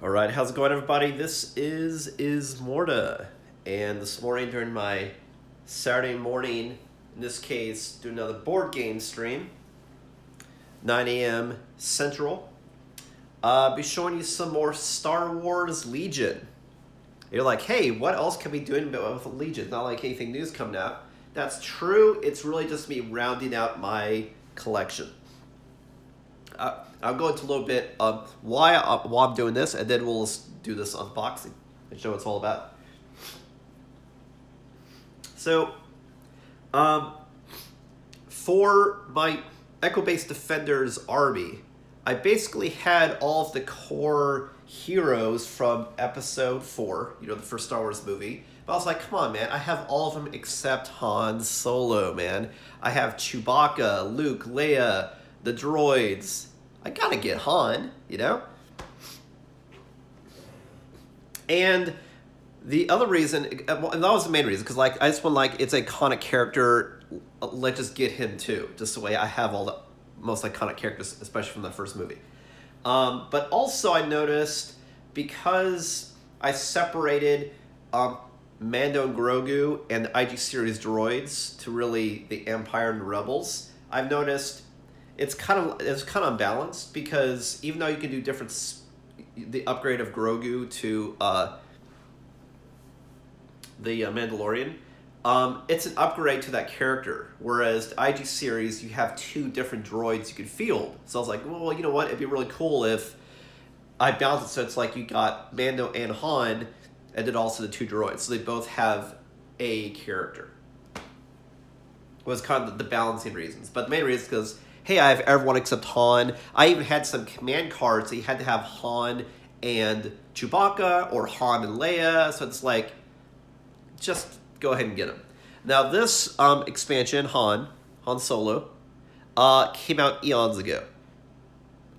All right, how's it going, everybody? This is Ismortah, and this morning during my Saturday morning, in this case, do another board game stream, 9 a.m. Central. Be showing you some more Star Wars Legion. You're like, hey, what else can we do with Legion? Not like anything new's coming out. That's true. It's really just me rounding out my collection. I'll go into a little bit of why I'm doing this, and then we'll do this unboxing and show what it's all about. So, for my Echo-based Defenders army, I basically had all of the core heroes from Episode 4, the first Star Wars movie. But I was like, come on, man, I have all of them except Han Solo, man. I have Chewbacca, Luke, Leia, the droids. I gotta get Han, And the other reason, and that was the main reason, because I just want it's an iconic character. Let's just get him too, just the way I have all the most iconic characters, especially from the first movie. But also I noticed, because I separated Mando and Grogu and the IG series droids to really the Empire and the Rebels, I've noticed it's kind of unbalanced, because even though you can do the upgrade of Grogu to the Mandalorian, it's an upgrade to that character, whereas the IG series, you have two different droids you could field. So I was like, well, you know what, it'd be really cool if I balance it so it's like you got Mando and Han, and then also the two droids, so they both have a character. Was kind of the balancing reasons, but the main reason is because, hey, I have everyone except Han. I even had some command cards that you had to have Han and Chewbacca or Han and Leia, so it's like, just go ahead and get them. Now this expansion, Han Solo, came out eons ago.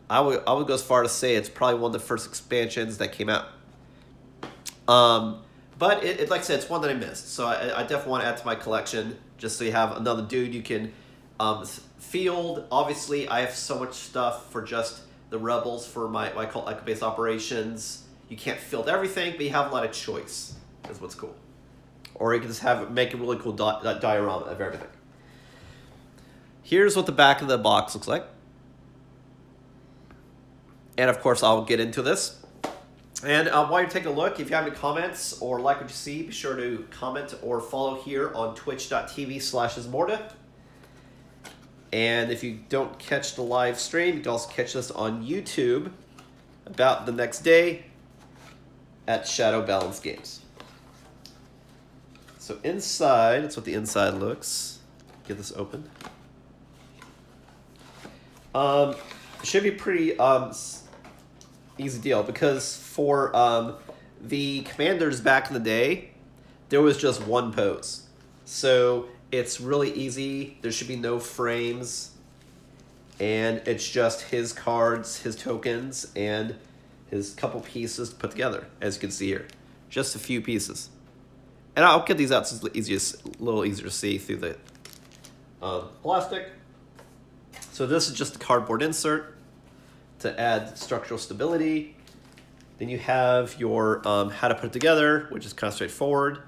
I would go as far to say it's probably one of the first expansions that came out. But it like I said, it's one that I missed, so I definitely want to add to my collection, just so you have another dude you can field. Obviously, I have so much stuff for just the Rebels for what I call Echo-based operations. You can't field everything, but you have a lot of choice. That's what's cool. Or you can just make a really cool diorama of everything. Here's what the back of the box looks like. And of course, I'll get into this. And while you're taking a look, if you have any comments or like what you see, be sure to comment or follow here on twitch.tv/Ismortah. And if you don't catch the live stream, you can also catch this on YouTube about the next day at Shadow Balance Games. So inside, that's what the inside looks. Get this open. It should be pretty easy deal, because for the commanders back in the day, there was just one pose. So it's really easy. There should be no frames. And it's just his cards, his tokens, and his couple pieces put together, as you can see here. Just a few pieces. And I'll get these out so it's a little easier to see through the plastic. So this is just a cardboard insert to add structural stability. Then you have your how to put it together, which is kind of straightforward.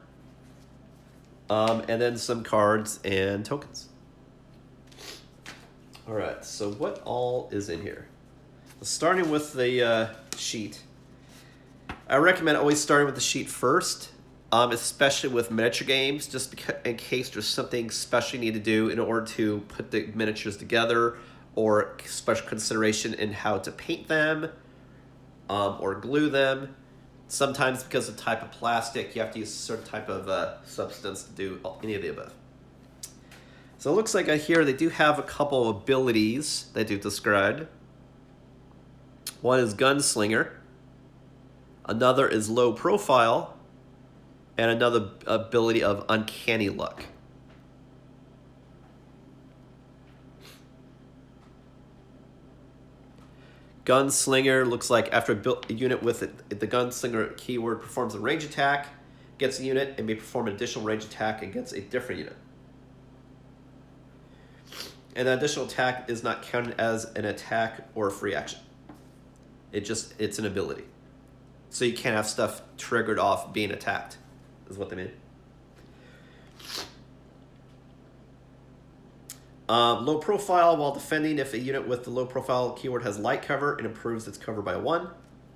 And then some cards and tokens. All right, so what all is in here? Starting with the sheet. I recommend always starting with the sheet first. Especially with miniature games, just in case there's something special you need to do in order to put the miniatures together, or special consideration in how to paint them or glue them. Sometimes because of the type of plastic, you have to use a certain type of substance to do any of the above. So it looks like here they do have a couple of abilities they do describe. One is Gunslinger. Another is Low Profile. And another ability of Uncanny Luck. Gunslinger looks like after a unit with the Gunslinger keyword performs a range attack, gets a unit, and may perform an additional range attack against a different unit. And an additional attack is not counted as an attack or a free action. It's an ability. So you can't have stuff triggered off being attacked, is what they mean. Low profile while defending. If a unit with the low profile keyword has light cover, it improves its cover by 1.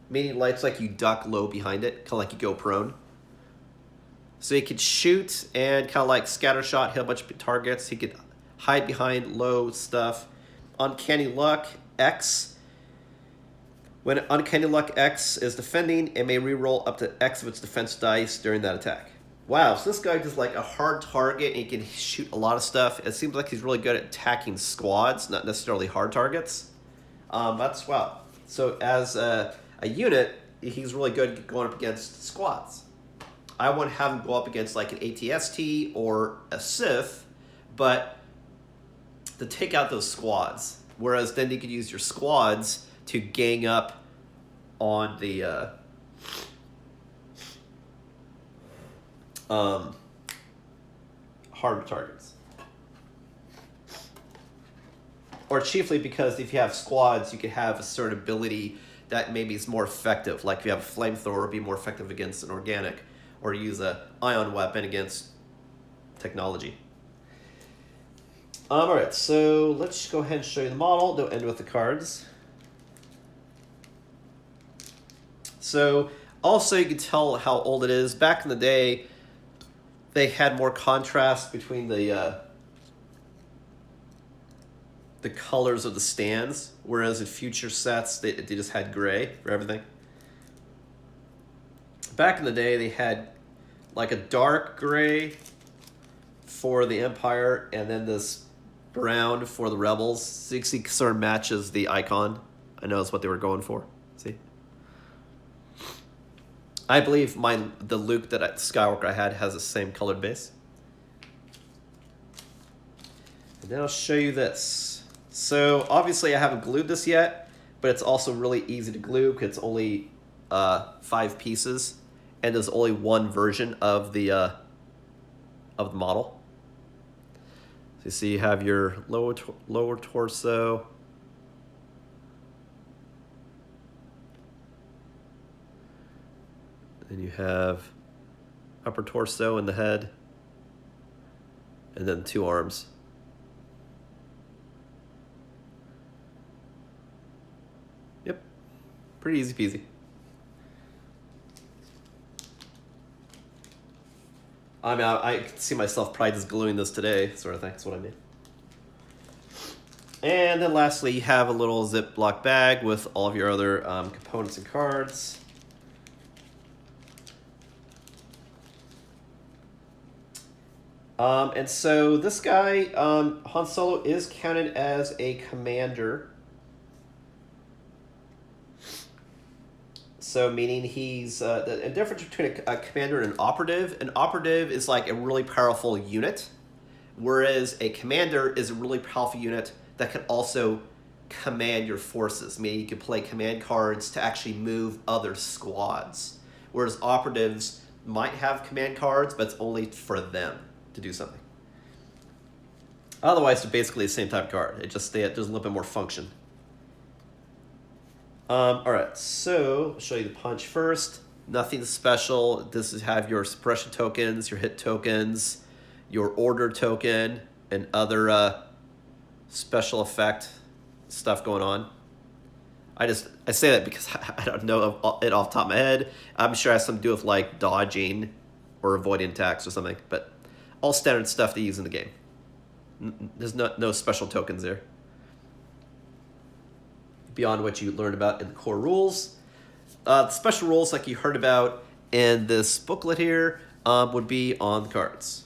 Meaning light's like you duck low behind it, kind of like you go prone. So he could shoot and kind of like scatter shot, hit a bunch of targets. He could hide behind low stuff. Uncanny Luck X. When Uncanny Luck X is defending, it may reroll up to X of its defense dice during that attack. Wow, so this guy does like a hard target and he can shoot a lot of stuff. It seems like he's really good at attacking squads, not necessarily hard targets. That's wow. So as a unit, he's really good going up against squads. I wouldn't have him go up against like an ATST or a Sith, but to take out those squads. Whereas then you could use your squads to gang up on the harder targets. Or chiefly because if you have squads, you could have a certain ability that maybe is more effective. Like if you have a flamethrower, it'd be more effective against an organic, or use a ion weapon against technology. All right, so let's go ahead and show you the model. They'll end with the cards. So also you can tell how old it is. Back in the day, they had more contrast between the colors of the stands, whereas in future sets, they just had gray for everything. Back in the day, they had like a dark gray for the Empire, and then this brown for the Rebels. So you see, sort of matches the icon. I know that's what they were going for. See? I believe the Luke that Skywalker I had has the same colored base. And then I'll show you this. So obviously I haven't glued this yet, but it's also really easy to glue because it's only 5 pieces, and there's only one version of the model. So you see you have your lower torso, and you have upper torso and the head, and then 2 arms. Yep, pretty easy peasy. I mean, I can see myself probably just gluing this today, sort of thing. That's what I mean. And then lastly, you have a little Ziploc bag with all of your other components and cards. And so this guy, Han Solo, is counted as a commander. So meaning he's the difference between a commander and an operative. An operative is like a really powerful unit, whereas a commander is a really powerful unit that can also command your forces. Meaning you can play command cards to actually move other squads, whereas operatives might have command cards, but it's only for them to do something. Otherwise, it's basically the same type of card. It just there's a little bit more function. All right, so I'll show you the punch first. Nothing special. This is have your suppression tokens, your hit tokens, your order token, and other special effect stuff going on. I say that because I don't know it off the top of my head. I'm sure it has something to do with like dodging or avoiding attacks or something, but all standard stuff to use in the game. There's no special tokens there beyond what you learned about in the core rules. The special rules, like you heard about in this booklet here, would be on the cards.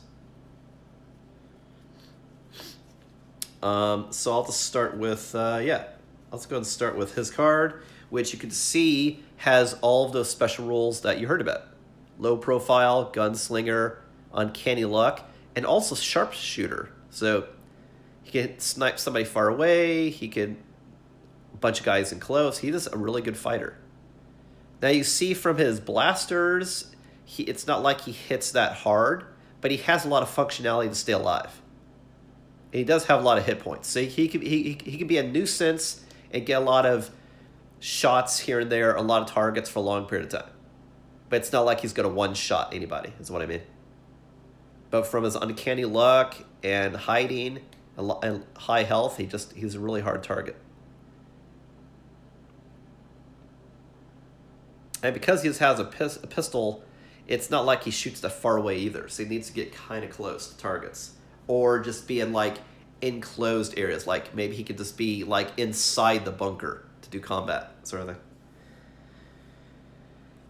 So I'll just start with, let's go and start with his card, which you can see has all of those special rules that you heard about. Low profile, gunslinger, uncanny luck, and also sharpshooter. So he can snipe somebody far away, he can a bunch of guys in close. He is a really good fighter. Now you see from his blasters, it's not like he hits that hard, but he has a lot of functionality to stay alive. And he does have a lot of hit points. So he can be a nuisance and get a lot of shots here and there, a lot of targets for a long period of time. but it's not like he's going to one-shot anybody, is what I mean. But from his uncanny luck and hiding and high health, he's a really hard target. And because he has a pistol, it's not like he shoots that far away either. So he needs to get kind of close to targets. Or just be in, like, enclosed areas. Like, maybe he could just be, like, inside the bunker to do combat, sort of thing.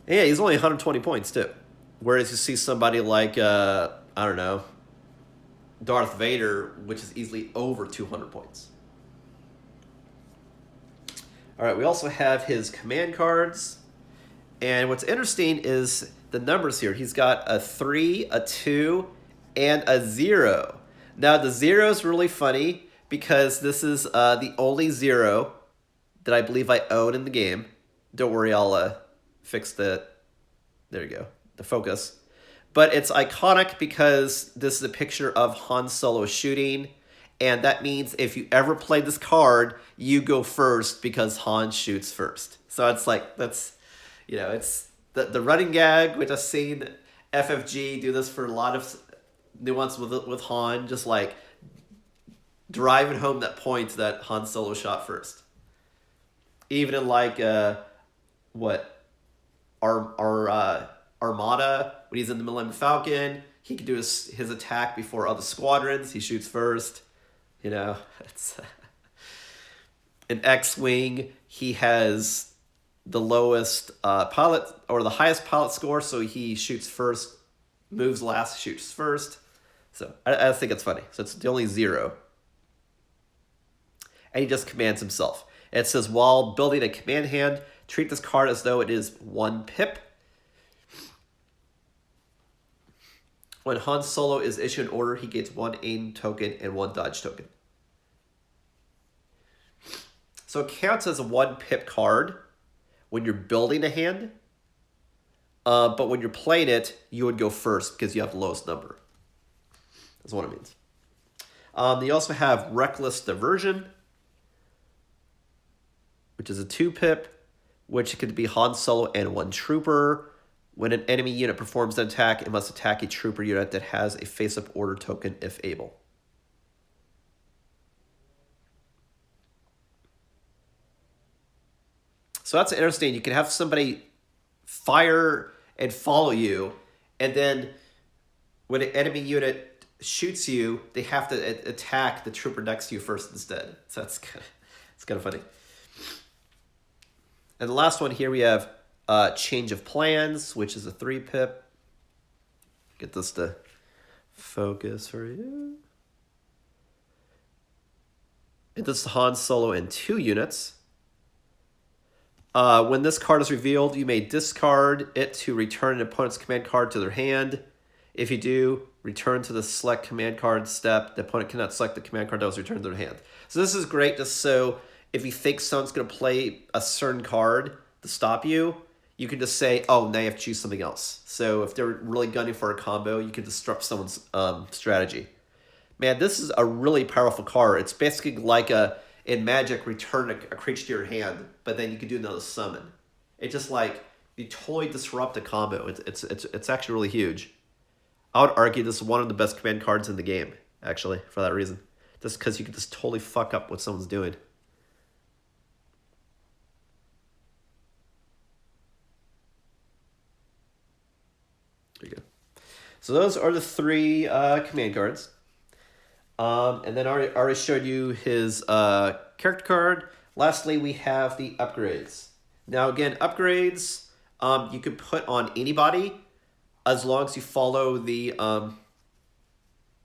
And yeah, he's only 120 points, too. Whereas you see somebody like, I don't know, Darth Vader, which is easily over 200 points. All right, we also have his command cards. And what's interesting is the numbers here. He's got a 3, a 2, and a 0. Now, the 0 is really funny because this is the only 0 that I believe I own in the game. Don't worry, I'll fix the... There you go. The focus. But it's iconic because this is a picture of Han Solo shooting. And that means if you ever play this card, you go first because Han shoots first. So it's like, that's... You know, it's the running gag, which I've seen FFG do this for a lot of nuance with Han, just like driving home that point that Han Solo shot first. Even in like Armada, when he's in the Millennium Falcon, he can do his attack before other squadrons. He shoots first. You know, it's an X-wing. He has the lowest pilot or the highest pilot score, so he shoots first, moves last, shoots first. So I think it's funny. So it's the only 0. And he just commands himself. It says, while building a command hand, treat this card as though it is 1 pip. When Han Solo is issued an order, he gets 1 aim token and 1 dodge token. So it counts as a 1 pip card when you're building a hand, but when you're playing it, you would go first because you have the lowest number. That's what it means. You also have Reckless Diversion, which is a 2 pip, which could be Han Solo and 1 trooper. When an enemy unit performs an attack, it must attack a trooper unit that has a face-up order token if able. So that's interesting. You can have somebody fire and follow you, and then when an enemy unit shoots you, they have to attack the trooper next to you first instead. So it's kind of funny. And the last one here we have Change of Plans, which is a 3 pip. Get this to focus for you. And this is Han Solo in 2 units. When this card is revealed, you may discard it to return an opponent's command card to their hand. If you do, return to the select command card step. The opponent cannot select the command card that was returned to their hand. So this is great just so if you think someone's going to play a certain card to stop you, you can just say, oh, now you have to choose something else. So if they're really gunning for a combo, you can disrupt someone's strategy. Man, this is a really powerful card. It's basically like in Magic, return a creature to your hand, but then you can do another summon. It's just like, you totally disrupt a combo. It's actually really huge. I would argue this is one of the best command cards in the game, actually, for that reason. Just because you can just totally fuck up what someone's doing. There you go. So those are the 3 command cards. And then I already showed you his character card. Lastly, we have the upgrades. Now, again, upgrades you can put on anybody as long as you follow the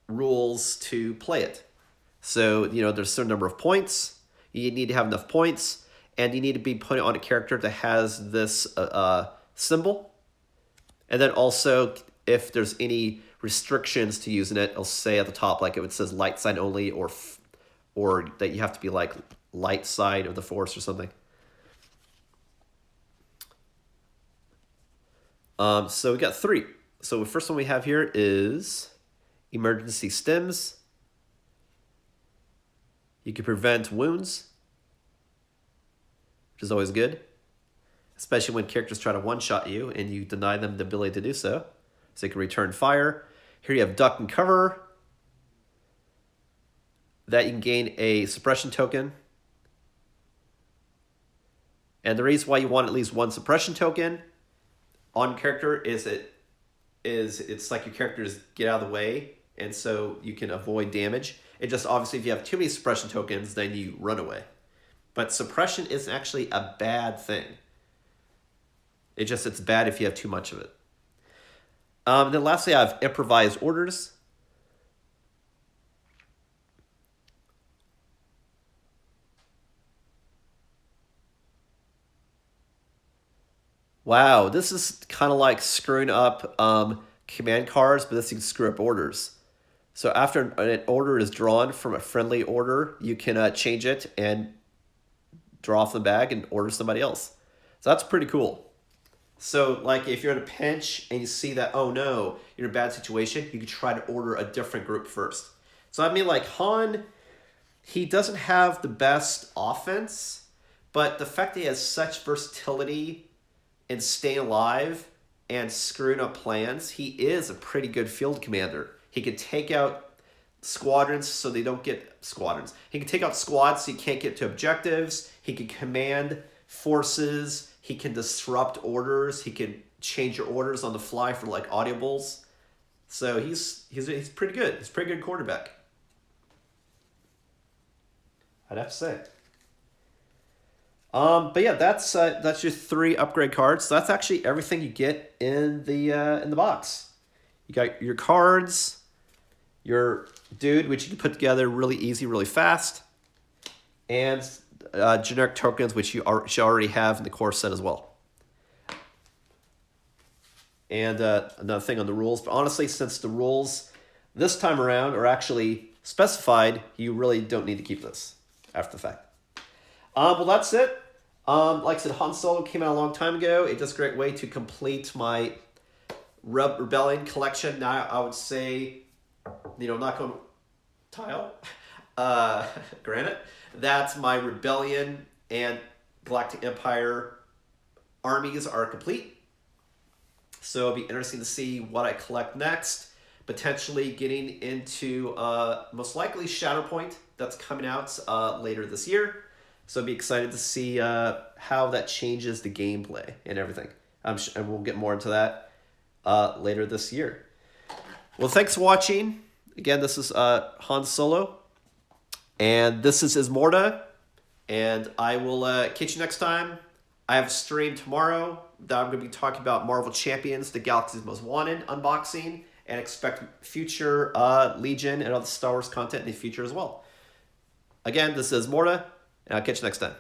rules to play it. So, you know, there's a certain number of points. You need to have enough points, and you need to be putting on a character that has this symbol. And then also, if there's any restrictions to using it, it'll say at the top, like it says light side only, or that you have to be like light side of the force or something. So we got 3. So the first one we have here is emergency stims. You can prevent wounds, which is always good. especially when characters try to one-shot you and you deny them the ability to do so. So you can return fire. Here you have duck and cover. That you can gain a suppression token. And the reason why you want at least one suppression token on character is it's like your characters get out of the way, and so you can avoid damage. It just obviously if you have too many suppression tokens, then you run away. But suppression isn't actually a bad thing. It's bad if you have too much of it. Then lastly, I have improvised orders. Wow, this is kind of like screwing up command cards, but this can screw up orders. So after an order is drawn from a friendly order, you can change it and draw off the bag and order somebody else. So that's pretty cool. So like if you're in a pinch and you see that, oh no, you're in a bad situation, you can try to order a different group first. So I mean like Han, he doesn't have the best offense, but the fact that he has such versatility in staying alive and screwing up plans, he is a pretty good field commander. He can take out squadrons so they don't get squadrons. He can take out squads so you can't get to objectives. He can command forces. He can disrupt orders. He can change your orders on the fly for like audibles. So he's pretty good. He's a pretty good quarterback, I'd have to say. But yeah, that's your 3 upgrade cards. So that's actually everything you get in the box. You got your cards, your dude, which you can put together really easy, really fast, and generic tokens, which you should already have in the core set as well. And another thing on the rules, but honestly, since the rules this time around are actually specified, you really don't need to keep this after the fact. Well, that's it. Like I said, Han Solo came out a long time ago. It's just a great way to complete my Rebellion collection. Now, I would say, not going tile, granite. That's my Rebellion and Galactic Empire armies are complete. So it'll be interesting to see what I collect next. Potentially getting into most likely Shatterpoint. That's coming out later this year. So I'd be excited to see how that changes the gameplay and everything. And we'll get more into that later this year. Well, thanks for watching. Again, this is Han Solo. And this is Ismortah. And I will catch you next time. I have a stream tomorrow that I'm going to be talking about Marvel Champions, the Galaxy's Most Wanted unboxing. And expect future Legion and other Star Wars content in the future as well. Again, this is Ismortah. And I'll catch you next time.